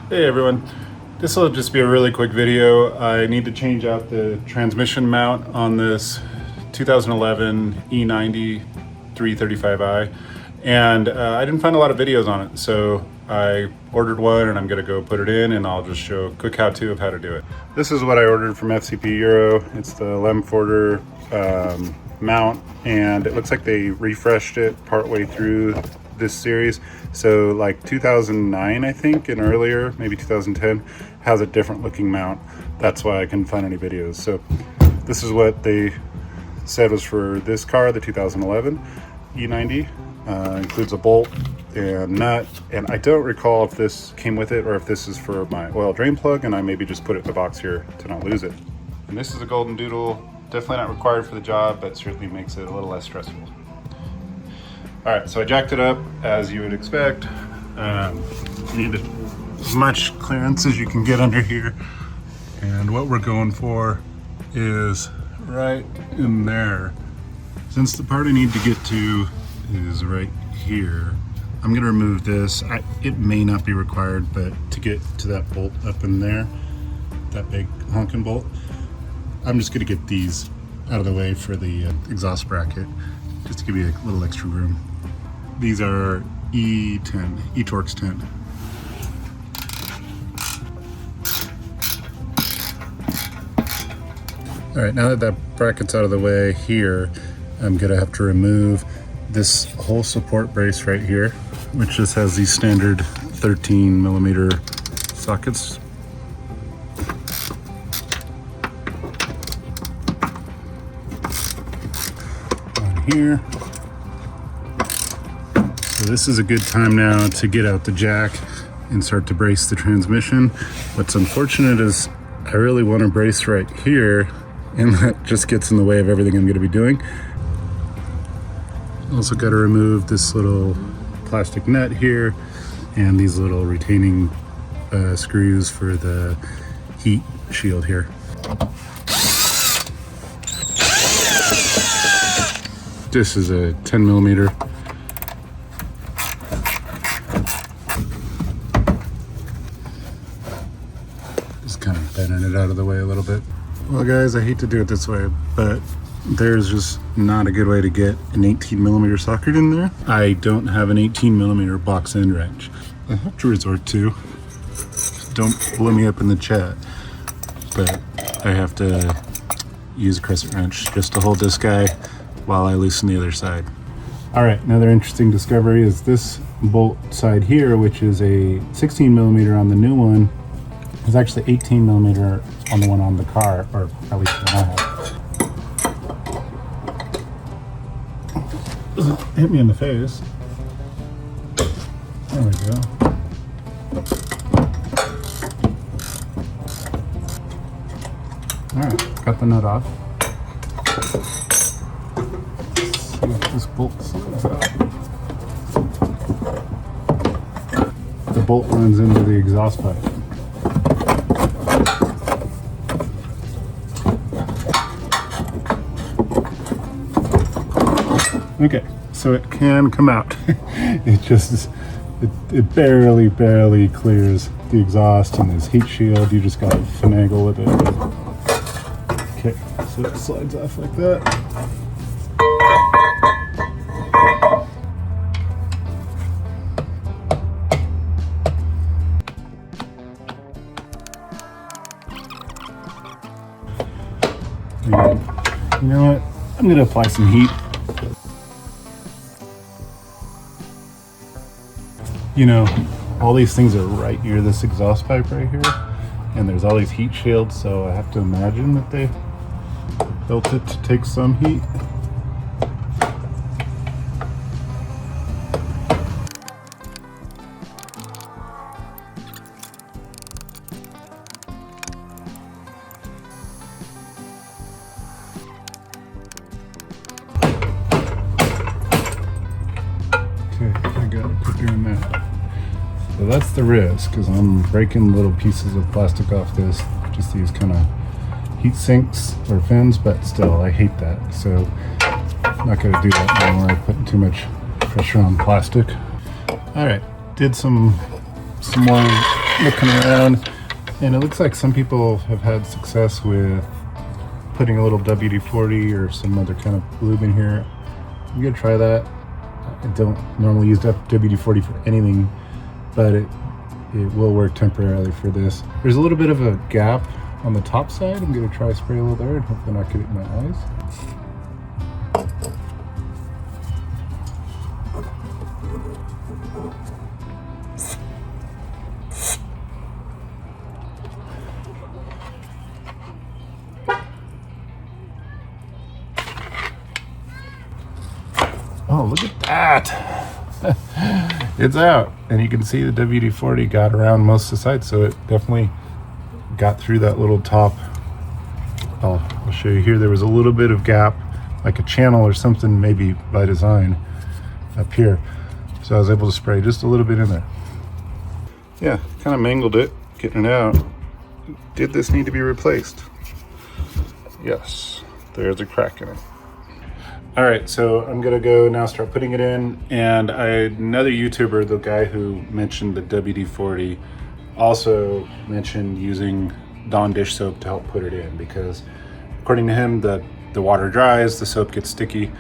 Hey everyone, this will just be a really quick video. I need to change out the transmission mount on this 2011 E90 335i, and I didn't find a lot of videos on it, so I ordered one and I'm gonna go put it in and I'll just show a quick how-to of how to do it. This is what I ordered from FCP Euro. It's the Lemforder mount, and it looks like they refreshed it partway through this series. So like 2009, I think, and earlier, maybe 2010, has a different looking mount. That's why I couldn't find any videos. So this is what they said was for this car, the 2011 E90. Includes a bolt and nut, and I don't recall if this came with it or if this is for my oil drain plug, and I maybe just put it in the box here to not lose it. And this is a golden doodle. Definitely not required for the job, but certainly makes it a little less stressful. All right, so I jacked it up as you would expect. You need as much clearance as you can get under here. And what we're going for is right in there. Since the part I need to get to is right here, I'm gonna remove this. It may not be required, but to get to that bolt up in there, that big honking bolt, I'm just gonna get these out of the way for the exhaust bracket, just to give you a little extra room. These are E10, eTorx 10. All right, now that that bracket's out of the way here, I'm gonna have to remove this whole support brace right here, which just has these standard 13mm sockets. On here. So this is a good time now to get out the jack and start to brace the transmission. What's unfortunate is I really want to brace right here, and that just gets in the way of everything I'm going to be doing. Also got to remove this little plastic nut here and these little retaining screws for the heat shield here. This is a 10mm. Just kind of bending it out of the way a little bit. Well guys, I hate to do it this way, but there's just not a good way to get an 18mm socket in there. I don't have an 18mm box end wrench. I have to resort to, don't blow me up in the chat, but I have to use a crescent wrench just to hold this guy while I loosen the other side. All right, another interesting discovery is this bolt side here, which is a 16mm on the new one, is actually 18mm on the one on the car, or at least the one I have. Hit me in the face. There we go. All right, cut the nut off. Let's see if this bolt slides out. The bolt runs into the exhaust pipe. Okay, so it can come out. It barely clears the exhaust and this heat shield. You just gotta finagle with it. Okay, so it slides off like that. And you know what? I'm gonna apply some heat. You know, all these things are right near this exhaust pipe right here, and there's all these heat shields, so I have to imagine that they built it to take some heat. Okay, I gotta quit doing that. So that's the risk, because I'm breaking little pieces of plastic off this, just these kind of heat sinks or fins, but still, I hate that. So I'm not gonna do that anymore. I'm putting too much pressure on plastic. All right, did some more looking around, and it looks like some people have had success with putting a little WD-40 or some other kind of lube in here. I'm gonna try that. I don't normally use WD-40 for anything, but it will work temporarily for this. There's a little bit of a gap on the top side. I'm gonna try spray a little there and hopefully not get it in my eyes. Oh, look at that. It's out. And you can see the WD-40 got around most of the sides, so it definitely got through that little top. I'll show you here. There was a little bit of gap, like a channel or something, maybe by design, up here. So I was able to spray just a little bit in there. Yeah, kind of mangled it, getting it out. Did this need to be replaced? Yes, there's a crack in it. All right, so I'm gonna go now start putting it in, and another YouTuber, the guy who mentioned the WD-40, also mentioned using Dawn dish soap to help put it in, because according to him, the water dries, the soap gets sticky,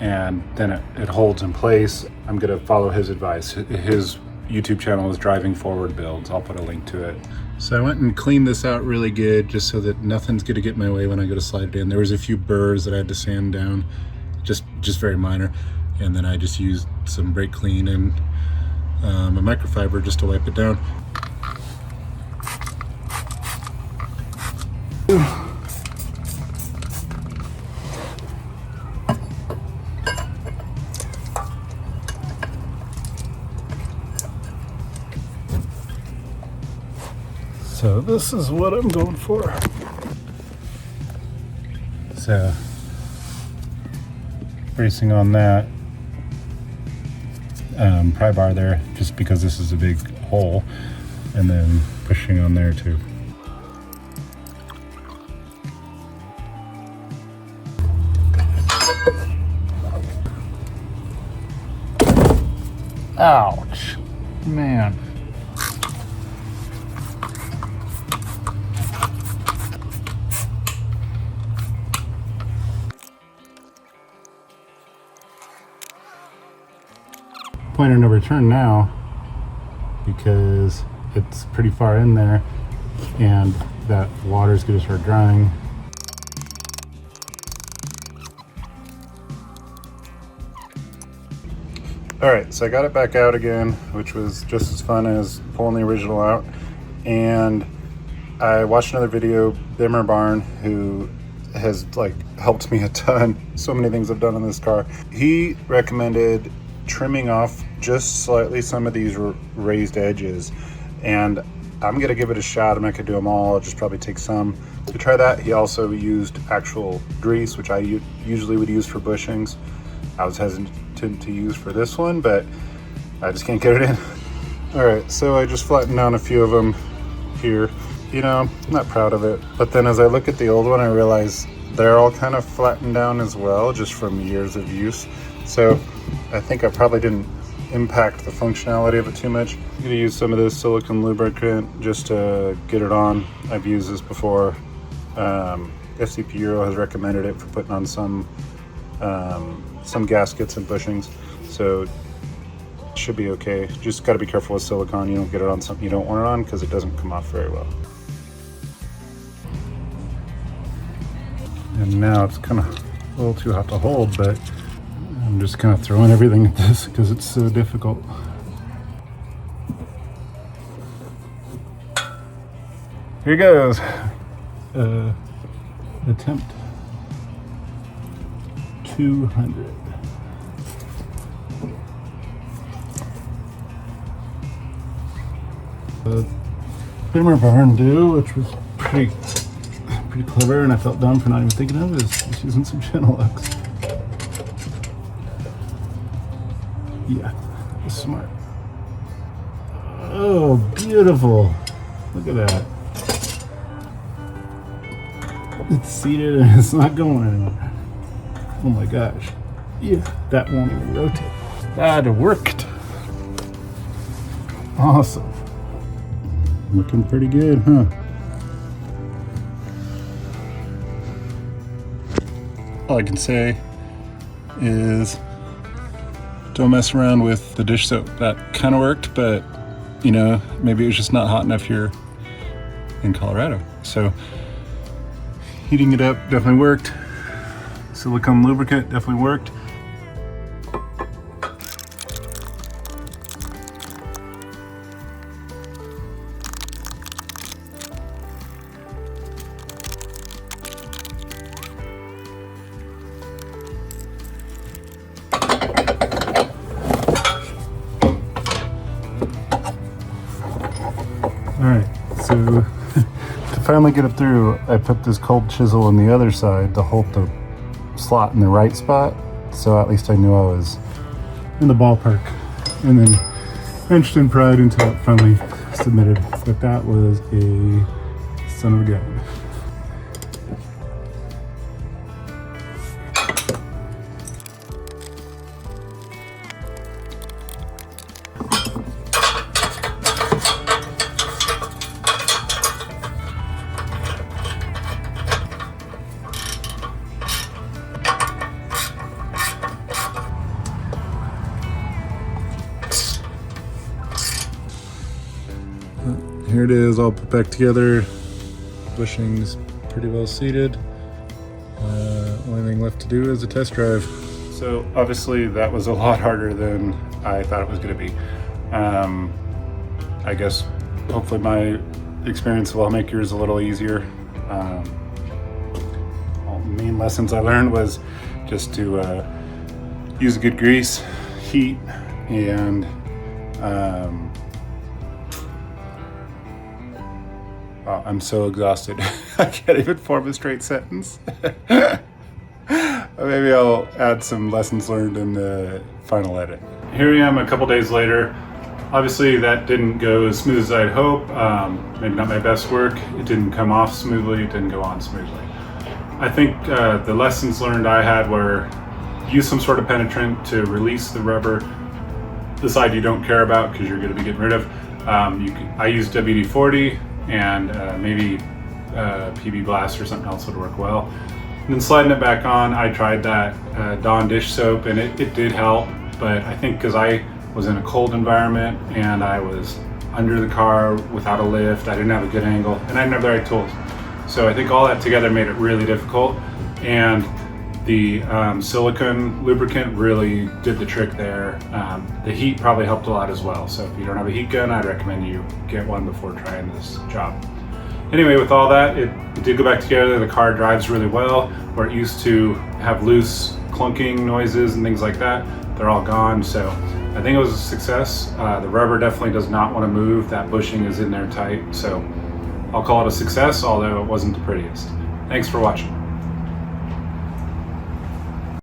and then it holds in place. I'm gonna follow his advice. His YouTube channel is Driving Forward Builds. I'll put a link to it. So I went and cleaned this out really good, just so that nothing's gonna get in my way when I go to slide it in. There was a few burrs that I had to sand down, just very minor, and then I just used some brake clean and a microfiber just to wipe it down. So this is what I'm going for. So bracing on that pry bar there, just because this is a big hole, and then pushing on there too. Ouch, man. Pointer no return now, because it's pretty far in there and that water's gonna start drying. All right, so I got it back out again, which was just as fun as pulling the original out. And I watched another video, Bimmer Barn, who has helped me a ton. So many things I've done on this car. He recommended trimming off just slightly some of these raised edges, and I'm gonna give it a shot. I'm not gonna do them all. I'll just probably take some to try that. He also used actual grease, which I usually would use for bushings. I was hesitant to use for this one, but I just can't get it in. All right, so I just flattened down a few of them here. You know, I'm not proud of it, but then as I look at the old one, I realize they're all kind of flattened down as well, just from years of use. So I think I probably didn't impact the functionality of it too much. I'm gonna use some of this silicone lubricant just to get it on. I've used this before. FCP Euro has recommended it for putting on some gaskets and bushings, so it should be okay. Just got to be careful with silicone. You don't get it on something you don't want it on, because it doesn't come off very well. And now it's kind of a little too hot to hold, but I'm just kind of throwing everything at this because it's so difficult. Here goes. Attempt 200. Bimmer Barn do, which was pretty clever, and I felt dumb for not even thinking of it, is just using some Genelux. Yeah, that was smart. Oh, beautiful. Look at that. It's seated and it's not going anywhere. Oh my gosh. Yeah, that won't even rotate. That worked. Awesome. Looking pretty good, huh? All I can say is don't mess around with the dish soap. That kind of worked, but you know, maybe it was just not hot enough here in Colorado. So heating it up definitely worked. Silicone lubricant definitely worked. Alright, so to finally get it through, I put this cold chisel on the other side to hold the slot in the right spot, so at least I knew I was in the ballpark. And then wrenched and pried until it finally submitted. But that was a son of a gun. Here it is, all put back together. Bushing's pretty well seated. Only thing left to do is a test drive. So obviously that was a lot harder than I thought it was going to be. I guess hopefully my experience will make yours a little easier. All the main lessons I learned was just to use good grease, heat, and oh, I'm so exhausted. I can't even form a straight sentence. Maybe I'll add some lessons learned in the final edit. Here I am a couple days later. Obviously that didn't go as smooth as I'd hope. Maybe not my best work. It didn't come off smoothly. It didn't go on smoothly. I think the lessons learned I had were use some sort of penetrant to release the rubber, the side you don't care about because you're going to be getting rid of. I used WD-40 and maybe PB Blast or something else would work well. And then sliding it back on, I tried that Dawn dish soap and it did help, but I think because I was in a cold environment and I was under the car without a lift, I didn't have a good angle, and I didn't have the right tools. So I think all that together made it really difficult, and the silicone lubricant really did the trick there. The heat probably helped a lot as well. So if you don't have a heat gun, I'd recommend you get one before trying this job. Anyway, with all that, it did go back together. The car drives really well. Where it used to have loose clunking noises and things like that, they're all gone. So I think it was a success. The rubber definitely does not want to move. That bushing is in there tight. So I'll call it a success, although it wasn't the prettiest. Thanks for watching.